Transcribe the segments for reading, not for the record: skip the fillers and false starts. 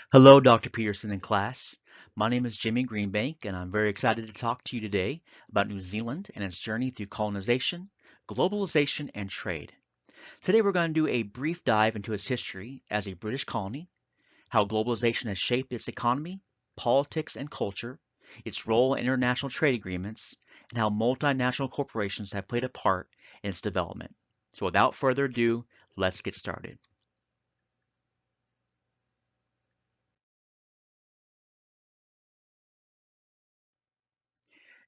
Hello, Dr. Peterson and class. My name is Jimmy Greenbank, and I'm very excited to talk to you today about New Zealand and its journey through colonization, globalization, and trade. Today, we're going to do a brief dive into its history as a British colony, how globalization has shaped its economy, politics, and culture, its role in international trade agreements, and how multinational corporations have played a part in its development. So, without further ado, let's get started.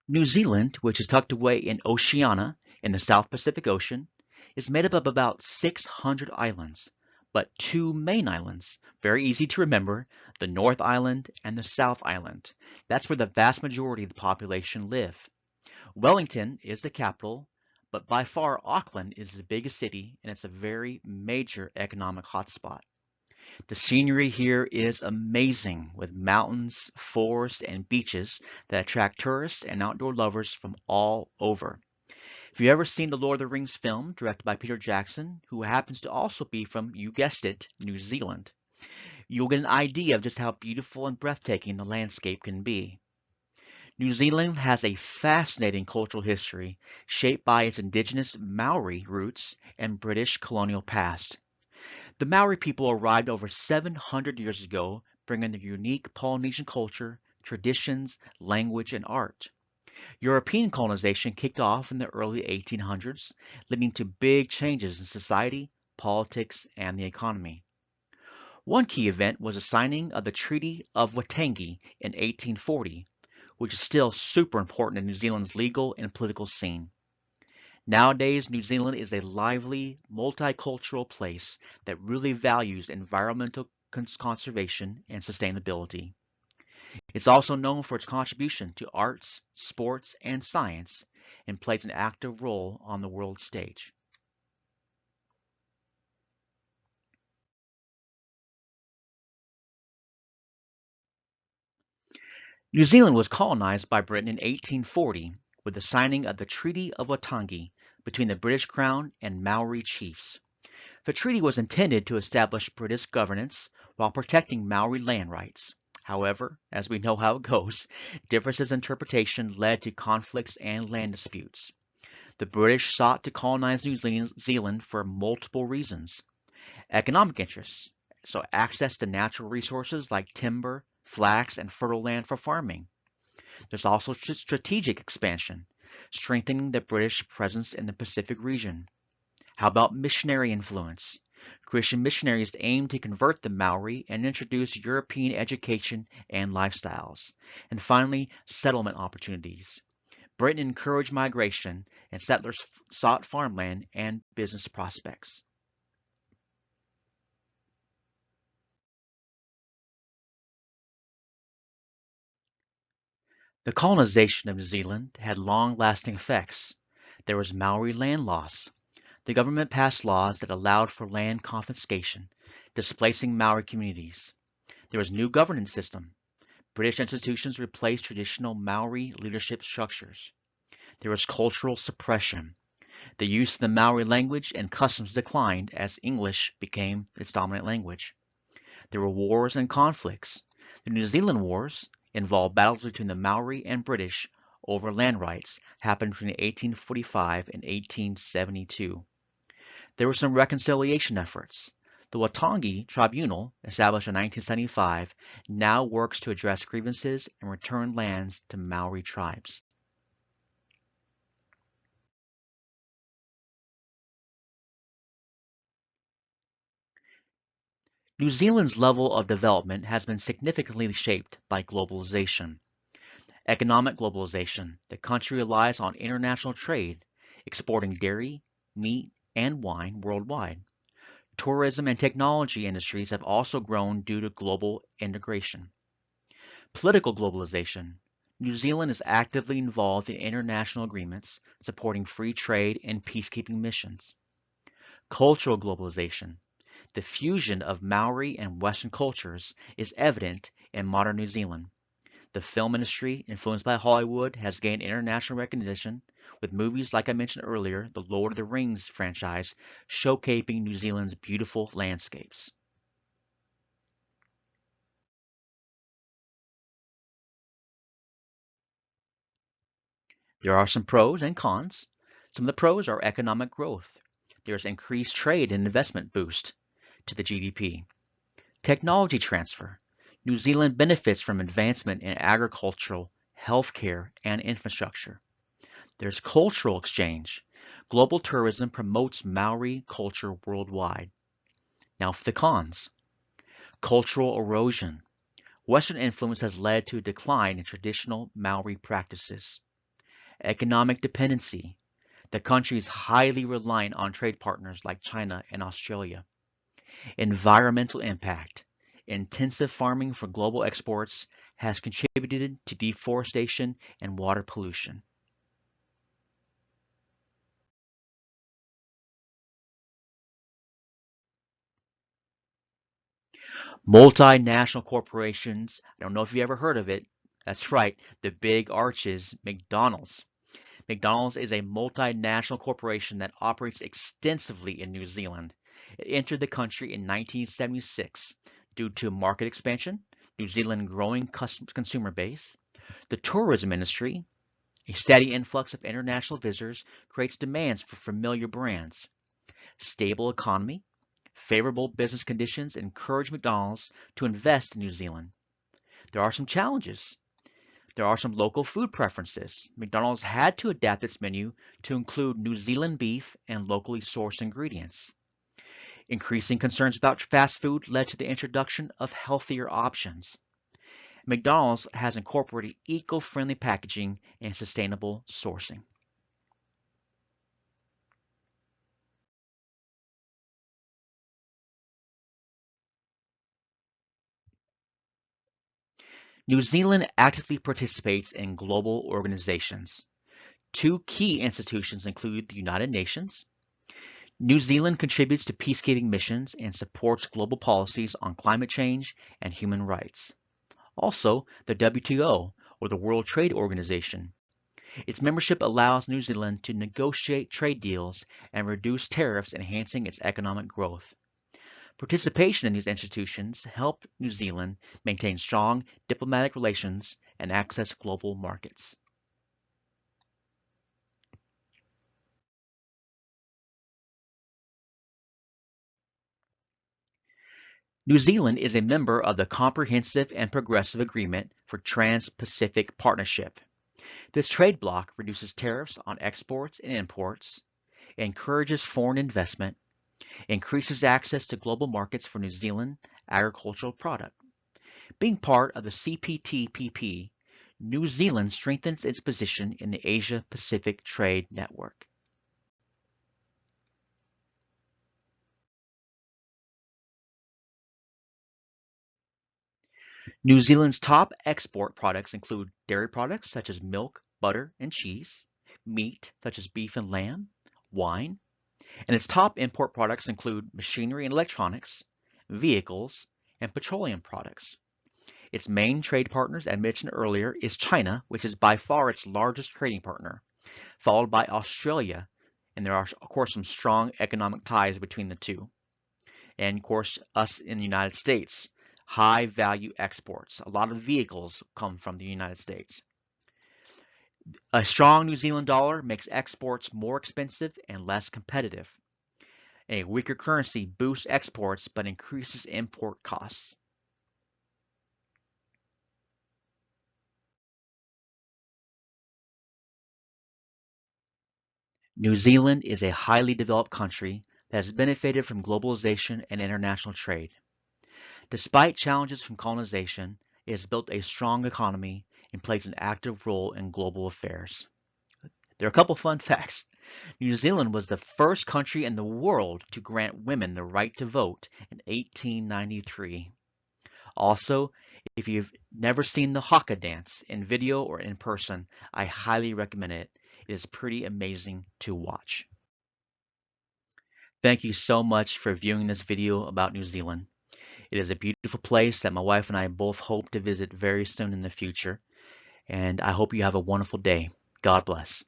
New Zealand, which is tucked away in Oceania in the South Pacific Ocean, is made up of about 600 islands, but two main islands, very easy to remember, the North Island and the South Island. That's where the vast majority of the population live. Wellington is the capital, but by far Auckland is the biggest city and it's a very major economic hotspot. The scenery here is amazing with mountains, forests, and beaches that attract tourists and outdoor lovers from all over. If you've ever seen the Lord of the Rings film directed by Peter Jackson, who happens to also be from, you guessed it, New Zealand, you'll get an idea of just how beautiful and breathtaking the landscape can be. New Zealand has a fascinating cultural history shaped by its indigenous Maori roots and British colonial past. The Maori people arrived over 700 years ago, bringing their unique Polynesian culture, traditions, language, and art. European colonization kicked off in the early 1800s, leading to big changes in society, politics, and the economy. One key event was the signing of the Treaty of Waitangi in 1840, which is still super important in New Zealand's legal and political scene. Nowadays, New Zealand is a lively, multicultural place that really values environmental conservation and sustainability. It's also known for its contribution to arts, sports, and science, and plays an active role on the world stage. New Zealand was colonized by Britain in 1840 with the signing of the Treaty of Waitangi between the British Crown and Maori chiefs. The treaty was intended to establish British governance while protecting Maori land rights. However, as we know how it goes, differences in interpretation led to conflicts and land disputes. The British sought to colonize New Zealand for multiple reasons. Economic interests, so access to natural resources like timber, flax, and fertile land for farming. There's also strategic expansion, strengthening the British presence in the Pacific region. How about missionary influence? Christian missionaries aimed to convert the Maori and introduce European education and lifestyles. And finally, settlement opportunities. Britain encouraged migration, and settlers sought farmland and business prospects. The colonization of New Zealand had long-lasting effects. There was Maori land loss. The government passed laws that allowed for land confiscation, displacing Maori communities. There was a new governance system. British institutions replaced traditional Maori leadership structures. There was cultural suppression. The use of the Maori language and customs declined as English became its dominant language. There were wars and conflicts. The New Zealand Wars involved battles between the Maori and British over land rights happened between 1845 and 1872. There were some reconciliation efforts. The Waitangi Tribunal, established in 1975, now works to address grievances and return lands to Maori tribes. New Zealand's level of development has been significantly shaped by globalization. Economic globalization. The country relies on international trade, exporting dairy, meat, and wine worldwide. Tourism and technology industries have also grown due to global integration. Political globalization. New Zealand is actively involved in international agreements supporting free trade and peacekeeping missions. Cultural globalization. The fusion of Maori and Western cultures is evident in modern New Zealand. The film industry, influenced by Hollywood, has gained international recognition, with movies like I mentioned earlier, the Lord of the Rings franchise, showcasing New Zealand's beautiful landscapes. There are some pros and cons. Some of the pros are economic growth. There's increased trade and investment boost to the GDP. Technology transfer. New Zealand benefits from advancement in agricultural, healthcare, and infrastructure. There's cultural exchange. Global tourism promotes Maori culture worldwide. Now for the cons. Cultural erosion. Western influence has led to a decline in traditional Maori practices. Economic dependency. The country is highly reliant on trade partners like China and Australia. Environmental impact. Intensive farming for global exports has contributed to deforestation and water pollution. Multinational corporations, I don't know if you ever heard of it. That's right, the big arches, McDonald's. McDonald's is a multinational corporation that operates extensively in New Zealand. It entered the country in 1976 due to market expansion, New Zealand's growing consumer base, the tourism industry. A steady influx of international visitors creates demands for familiar brands. Stable economy, favorable business conditions encourage McDonald's to invest in New Zealand. There are some challenges. There are some local food preferences. McDonald's had to adapt its menu to include New Zealand beef and locally sourced ingredients. Increasing concerns about fast food led to the introduction of healthier options. McDonald's has incorporated eco-friendly packaging and sustainable sourcing. New Zealand actively participates in global organizations. Two key institutions include the United Nations. New Zealand contributes to peacekeeping missions and supports global policies on climate change and human rights. Also, the WTO, or the World Trade Organization. Its membership allows New Zealand to negotiate trade deals and reduce tariffs, enhancing its economic growth. Participation in these institutions help New Zealand maintain strong diplomatic relations and access global markets. New Zealand is a member of the Comprehensive and Progressive Agreement for Trans-Pacific Partnership. This trade bloc reduces tariffs on exports and imports, encourages foreign investment, increases access to global markets for New Zealand agricultural product. Being part of the CPTPP, New Zealand strengthens its position in the Asia-Pacific Trade Network. New Zealand's top export products include dairy products such as milk, butter, and cheese, meat such as beef and lamb, wine, and its top import products include machinery and electronics, vehicles, and petroleum products. Its main trade partners, as mentioned earlier, is China, which is by far its largest trading partner, followed by Australia, and there are, of course, some strong economic ties between the two. And, of course, us in the United States, high value exports. A lot of vehicles come from the United States. A strong New Zealand dollar makes exports more expensive and less competitive. A weaker currency boosts exports but increases import costs. New Zealand is a highly developed country that has benefited from globalization and international trade. Despite challenges from colonization, it has built a strong economy and plays an active role in global affairs. There are a couple fun facts. New Zealand was the first country in the world to grant women the right to vote in 1893. Also, if you've never seen the Haka dance in video or in person, I highly recommend it. It is pretty amazing to watch. Thank you so much for viewing this video about New Zealand. It is a beautiful place that my wife and I both hope to visit very soon in the future, and I hope you have a wonderful day. God bless.